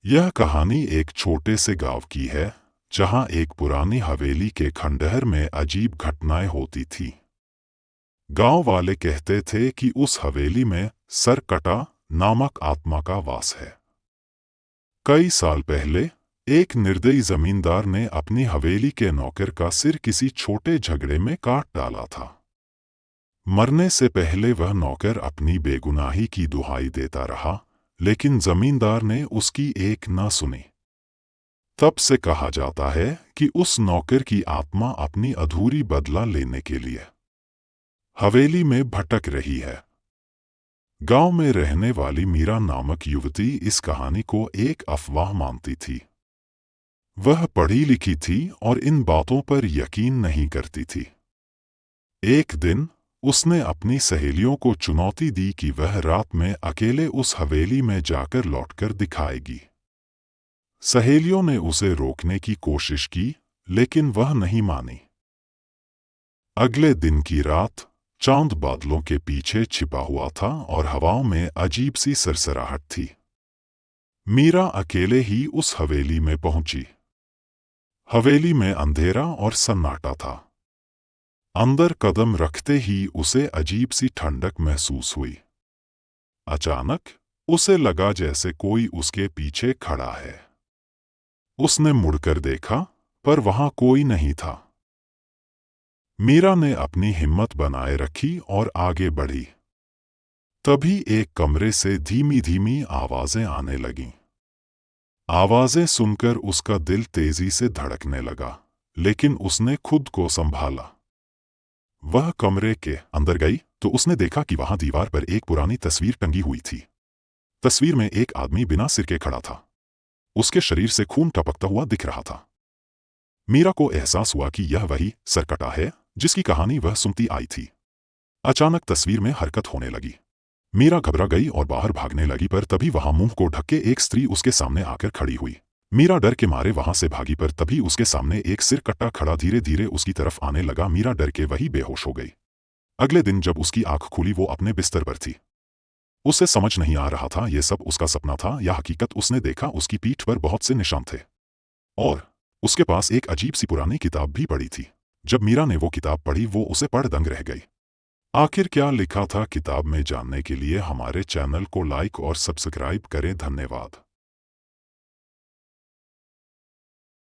यह कहानी एक छोटे से गांव की है जहां एक पुरानी हवेली के खंडहर में अजीब घटनाएं होती थी। गांव वाले कहते थे कि उस हवेली में सरकटा नामक आत्मा का वास है। कई साल पहले एक निर्दयी जमींदार ने अपनी हवेली के नौकर का सिर किसी छोटे झगड़े में काट डाला था। मरने से पहले वह नौकर अपनी बेगुनाही की दुहाई देता रहा, लेकिन जमींदार ने उसकी एक न सुनी। तब से कहा जाता है कि उस नौकर की आत्मा अपनी अधूरी बदला लेने के लिए हवेली में भटक रही है। गांव में रहने वाली मीरा नामक युवती इस कहानी को एक अफवाह मानती थी। वह पढ़ी लिखी थी और इन बातों पर यकीन नहीं करती थी। एक दिन उसने अपनी सहेलियों को चुनौती दी कि वह रात में अकेले उस हवेली में जाकर लौटकर दिखाएगी। सहेलियों ने उसे रोकने की कोशिश की, लेकिन वह नहीं मानी। अगले दिन की रात चांद बादलों के पीछे छिपा हुआ था और हवाओं में अजीब सी सरसराहट थी। मीरा अकेले ही उस हवेली में पहुंची। हवेली में अंधेरा और सन्नाटा था। अंदर कदम रखते ही उसे अजीब सी ठंडक महसूस हुई। अचानक उसे लगा जैसे कोई उसके पीछे खड़ा है। उसने मुड़कर देखा, पर वहां कोई नहीं था। मीरा ने अपनी हिम्मत बनाए रखी और आगे बढ़ी। तभी एक कमरे से धीमी धीमी आवाजें आने लगीं। आवाजें सुनकर उसका दिल तेजी से धड़कने लगा, लेकिन उसने खुद को संभाला। वह कमरे के अंदर गई तो उसने देखा कि वहां दीवार पर एक पुरानी तस्वीर टंगी हुई थी। तस्वीर में एक आदमी बिना सिर के खड़ा था। उसके शरीर से खून टपकता हुआ दिख रहा था। मीरा को एहसास हुआ कि यह वही सरकटा है जिसकी कहानी वह सुनती आई थी। अचानक तस्वीर में हरकत होने लगी। मीरा घबरा गई और बाहर भागने लगी, पर तभी वहां मुंह को ढके एक स्त्री उसके सामने आकर खड़ी हुई। मीरा डर के मारे वहां से भागी, पर तभी उसके सामने एक सिरकट्टा खड़ा धीरे धीरे उसकी तरफ आने लगा। मीरा डर के वही बेहोश हो गई। अगले दिन जब उसकी आंख खुली, वो अपने बिस्तर पर थी। उसे समझ नहीं आ रहा था ये सब उसका सपना था या हकीकत। उसने देखा उसकी पीठ पर बहुत से निशान थे और उसके पास एक अजीब सी पुरानी किताब भी पड़ी थी। जब मीरा ने वो किताब पढ़ी, वो उसे पढ़ दंग रह गई। आखिर क्या लिखा था किताब में जानने के लिए हमारे चैनल को लाइक और सब्सक्राइब करें। धन्यवाद।